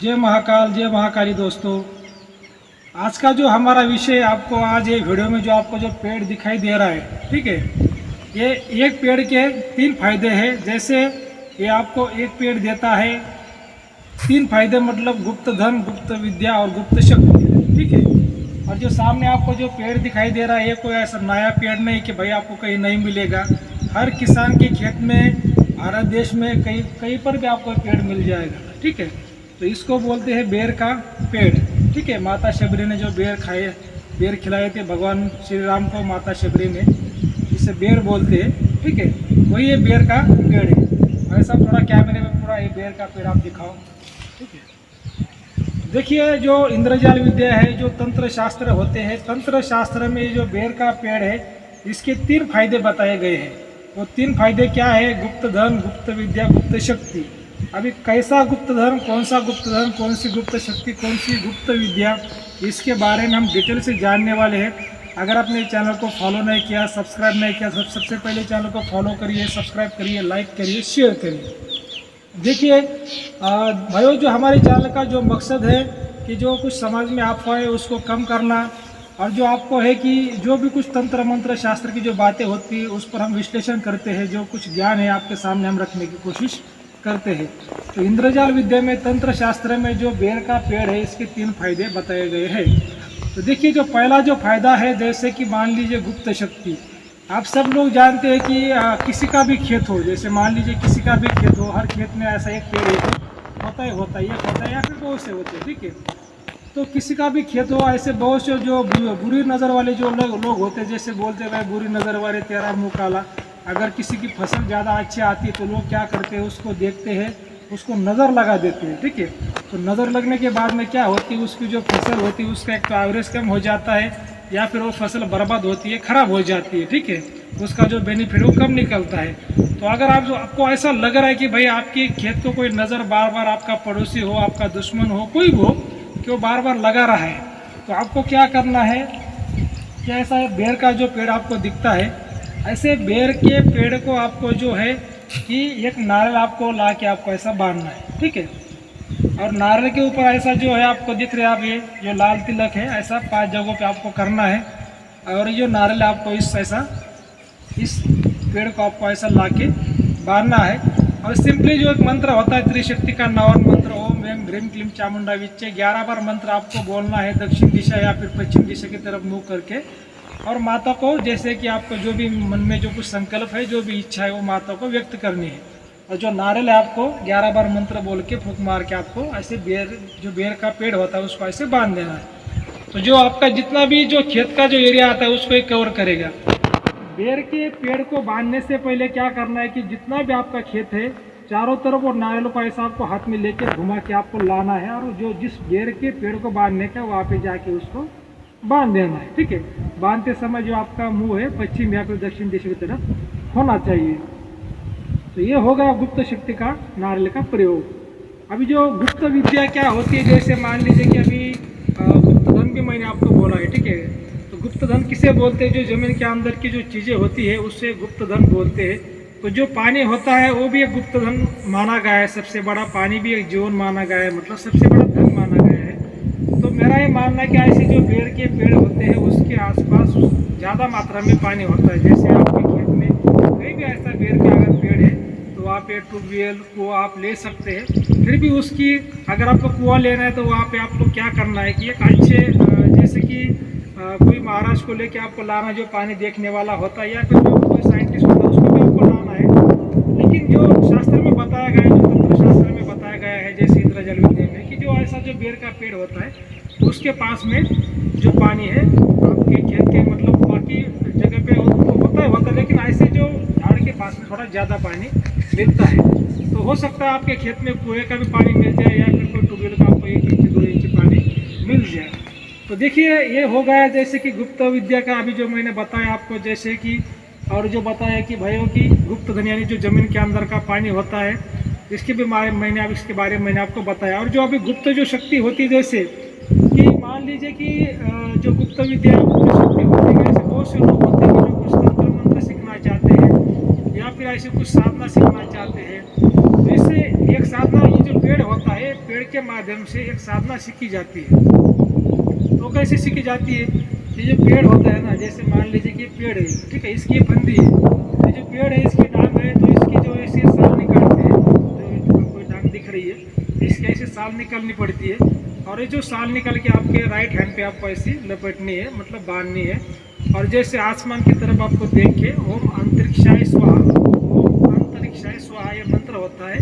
जय महाकाल जय महाकाली दोस्तों। आज का जो हमारा विषय आपको आज ये वीडियो में जो आपको जो पेड़ दिखाई दे रहा है, ठीक है, ये एक पेड़ के 3 फायदे हैं। जैसे ये आपको एक पेड़ देता है 3 फायदे, मतलब गुप्त धन, गुप्त विद्या और गुप्त शक्ति, ठीक है। और जो सामने आपको जो पेड़ दिखाई दे रहा है ये कोई ऐसा नया पेड़ नहीं कि भाई आपको कहीं नहीं मिलेगा। हर किसान के खेत में, भारत देश में कहीं पर भी आपको पेड़ मिल जाएगा, ठीक है। तो इसको बोलते हैं बेर का पेड़, ठीक है। माता शबरी ने जो बेर खिलाए थे भगवान श्री राम को, माता शबरी ने, इसे बेर बोलते हैं, ठीक है। वही ये बेर का पेड़ है। ऐसा थोड़ा कैमरे में पूरा ये बेर का पेड़ आप दिखाओ, ठीक है। देखिए जो इंद्रजाल विद्या है, जो तंत्र शास्त्र होते हैं, तंत्र शास्त्र में जो बेर का पेड़ है इसके 3 फायदे बताए गए हैं। वो 3 फायदे क्या है? गुप्त धन, गुप्त विद्या, गुप्त शक्ति। अभी कैसा गुप्त धन, कौन सा गुप्त धन, कौन सी गुप्त शक्ति, कौन सी गुप्त विद्या, इसके बारे में हम डिटेल से जानने वाले हैं। अगर आपने चैनल को फॉलो नहीं किया, सब्सक्राइब नहीं किया, सबसे पहले चैनल को फॉलो करिए, सब्सक्राइब करिए, लाइक करिए, शेयर करिए। देखिए भाइयों, जो हमारे चैनल का जो मकसद है कि जो कुछ समाज में अफवाह है उसको कम करना, और जो आपको है कि जो भी कुछ तंत्र मंत्र शास्त्र की जो बातें होती है उस पर हम विश्लेषण करते हैं, जो कुछ ज्ञान है आपके सामने हम रखने की कोशिश करते हैं। तो इंद्रजाल विद्या में, तंत्र शास्त्र में जो बेर का पेड़ है इसके 3 फायदे बताए गए हैं। तो देखिए जो पहला जो फायदा है, जैसे कि मान लीजिए गुप्त शक्ति। आप सब लोग जानते हैं कि किसी का भी खेत हो, जैसे मान लीजिए किसी का भी खेत हो, हर खेत में ऐसा एक पेड़ होता है, एक होता है या फिर बहुत से होते हैं, ठीक है। तो किसी का भी खेत हो, ऐसे बहुत से जो बुरी नज़र वाले जो लोग होते हैं, जैसे बोलते हैं बुरी नज़र वाले तेरा मुँह काला। अगर किसी की फसल ज़्यादा अच्छी आती है तो लोग क्या करते हैं, उसको देखते हैं, उसको नज़र लगा देते हैं, ठीक है। तो नज़र लगने के बाद में क्या होती है, उसकी जो फसल होती है उसका एक तो एवरेज कम हो जाता है, या फिर वो फसल बर्बाद होती है, ख़राब हो जाती है, ठीक है। उसका जो बेनिफिट वो कम निकलता है। तो अगर आपको ऐसा लग रहा है कि भाई आपके खेत को कोई नज़र बार बार, आपका पड़ोसी हो, आपका दुश्मन हो, कोई भी हो, कि वो बार बार लगा रहा है, तो आपको क्या करना है कि ऐसा बेर का जो पेड़ आपको दिखता है, ऐसे बेर के पेड़ को आपको जो है कि एक नारियल आपको ला के आपको ऐसा बांधना है, ठीक है। और नारियल के ऊपर ऐसा जो है आपको दिख रहा है, आप ये जो लाल तिलक है, ऐसा 5 जगहों पे आपको करना है। और ये नारियल आपको इस पेड़ को आपको ऐसा ला के बांधना है। और सिंपली जो एक मंत्र होता है त्रिशक्ति का 9 मंत्र, ओम एम ह्रीम क्लीम चामुंडा विच्चे, 11 बार मंत्र आपको बोलना है, दक्षिण दिशा या फिर पश्चिम दिशा की तरफ मुँह करके। और माता को, जैसे कि आपको जो भी मन में जो कुछ संकल्प है, जो भी इच्छा है, वो माता को व्यक्त करनी है। और जो नारियल है आपको 11 बार मंत्र बोल के, फूंक मार के आपको ऐसे बेर का पेड़ होता है उसको ऐसे बांध देना है। तो जो आपका जितना भी जो खेत का जो एरिया आता है उसको एक कवर करेगा। बेर के पेड़ को बांधने से पहले क्या करना है कि जितना भी आपका खेत है चारों तरफ, और नारियल को ऐसा आपको हाथ में लेके घुमा के आपको लाना है, और जो जिस बेर के पेड़ को बांधने का वहाँ पे जाके उसको बांध देना है, ठीक है। बांधते समय जो आपका मुंह है पश्चिम या फिर दक्षिण दिशा की तरफ होना चाहिए। तो ये होगा गुप्त शक्ति का नारियल का प्रयोग। अभी जो गुप्त विद्या क्या होती है, जैसे मान लीजिए कि अभी गुप्त धन भी मैंने आपको बोला है, ठीक है। तो गुप्त धन किसे बोलते हैं? जो जमीन के अंदर की जो चीज़ें होती है उससे गुप्त धन बोलते हैं। तो जो पानी होता है वो भी एक गुप्त धन माना गया है, सबसे बड़ा पानी भी एक जीवन माना गया है, मतलब सबसे बड़ा धन माना गया है। तो मेरा ये मानना है कि ऐसे जो बेर के पेड़ होते हैं उसके आसपास ज़्यादा मात्रा में पानी होता है। जैसे आपके खेत में कहीं भी ऐसा बेर का अगर पेड़ है तो वहाँ पे ट्यूबवेल कुआं आप ले सकते हैं। फिर भी उसकी, अगर आपको कुआं लेना है तो वहाँ पे आपको क्या करना है कि एक अच्छे, जैसे कि कोई महाराज को लेके आपको लाना जो पानी देखने वाला होता है, या फिर जो कोई साइंटिस्ट होता है उसको भी आपको लाना है। लेकिन जो शास्त्र में बताया गया है, जो तंत्र शास्त्र में बताया गया है, जैसे इंद्रजाल विद्या में, कि जो ऐसा जो बेर का पेड़ होता है उसके पास में जो पानी है आपके खेत के, मतलब बाकी जगह पे होता है, लेकिन ऐसे जो झाड़ के पास में थोड़ा ज़्यादा पानी मिलता है। तो हो सकता है आपके खेत में कुएं का भी पानी मिल जाए, या फिर कोई ट्यूबवेल का आपको 1 इंच 2 इंच पानी मिल जाए। तो देखिए ये हो गया जैसे कि गुप्त विद्या का, अभी जो मैंने बताया आपको, जैसे कि और जो बताया कि भाइयों की गुप्त धन यानी जो जमीन के अंदर का पानी होता है, इसके भी इसके बारे में मैंने आपको बताया। और जो अभी गुप्त जो शक्ति होती है, जैसे कि मान लीजिए कि जो गुप्त विद्या गुप्त शक्ति होती है, ऐसे बहुत से लोग होते हैं जो कुछ तंत्र मंत्र सीखना चाहते हैं, या फिर फिर ऐसे कुछ साधना सीखना चाहते हैं, तो इससे एक साधना, ये जो पेड़ होता है, पेड़ के माध्यम से एक साधना सीखी जाती है। तो कैसे सीखी जाती है? ये जो पेड़ होता है ना, जैसे मान लीजिए कि पेड़ है, ठीक है, इसकी फंदी है, ये जो पेड़ है इसकी डांग है, तो इसकी जो ऐसे साल निकालते हैं, जो कोई डांग दिख रही है, इसकी ऐसे साल निकालनी पड़ती है, और ये जो साल निकल के आपके राइट हैंड पे आपको ऐसी लपेटनी है, मतलब बांधनी है, और जैसे आसमान की तरफ आपको देख के ओम अंतरिक्षाय स्वाहा, ओम अंतरिक्षाय स्वाहा ये मंत्र होता है,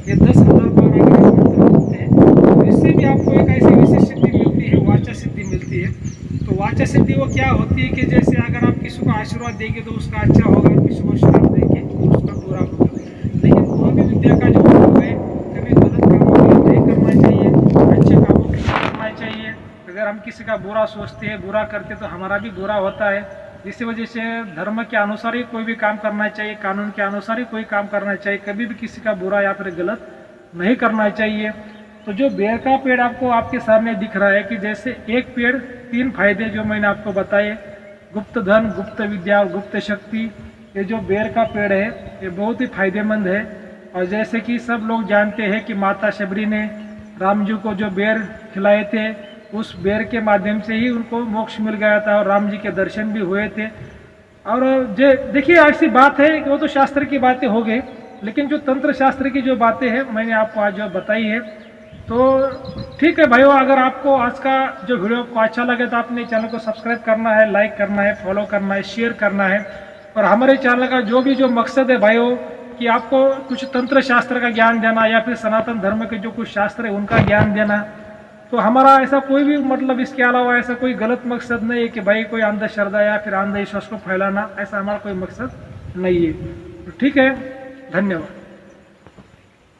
ये 10,000 बार अगर ये मंत्र होते हैं, तो इससे भी आपको एक ऐसी विशेष सिद्धि मिलती है, वाचा सिद्धि मिलती है। तो वाचा सिद्धि वो क्या होती है कि जैसे अगर आप किसी को आशीर्वाद देंगे तो उसका अच्छा होगा, किसी को श्राप देंगे तो उसका बुरा होगा। लेकिन कोई भी विद्या का जो उपयोग है, कभी गलत कामों के लिए नहीं करना चाहिए, अच्छे कामों के लिए करना चाहिए। अगर हम किसी का बुरा सोचते हैं, बुरा करते तो हमारा भी बुरा होता है। इसी वजह से धर्म के अनुसार ही कोई भी काम करना चाहिए, कानून के अनुसार ही कोई काम करना चाहिए, कभी भी किसी का बुरा या फिर गलत नहीं करना चाहिए। तो जो बेर का पेड़ आपको आपके सामने दिख रहा है कि जैसे एक पेड़ 3 फायदे जो मैंने आपको बताए, गुप्त धन, गुप्त विद्या और गुप्त शक्ति, ये जो बेर का पेड़ है ये बहुत ही फायदेमंद है। और जैसे कि सब लोग जानते हैं कि माता शबरी ने राम जी को जो बेर खिलाए थे, उस बेर के माध्यम से ही उनको मोक्ष मिल गया था और राम जी के दर्शन भी हुए थे। और देखिए ऐसी बात है कि वो तो शास्त्र की बातें हो गई, लेकिन जो तंत्र शास्त्र की जो बातें हैं मैंने आपको आज जो बताई है। तो ठीक है भाइयों, अगर आपको आज का जो वीडियो को अच्छा लगे तो अपने चैनल को सब्सक्राइब करना है, लाइक करना है, फॉलो करना है, शेयर करना है। और हमारे चैनल का जो मकसद है भाइयों कि आपको कुछ तंत्र शास्त्र का ज्ञान देना या फिर सनातन धर्म के जो कुछ शास्त्र है उनका ज्ञान देना। तो हमारा ऐसा कोई भी मतलब इसके अलावा ऐसा कोई गलत मकसद नहीं है कि भाई कोई अंधश्रद्धा या फिर अंधविश्वास को फैलाना, ऐसा हमारा कोई मकसद नहीं है। तो ठीक है, धन्यवाद।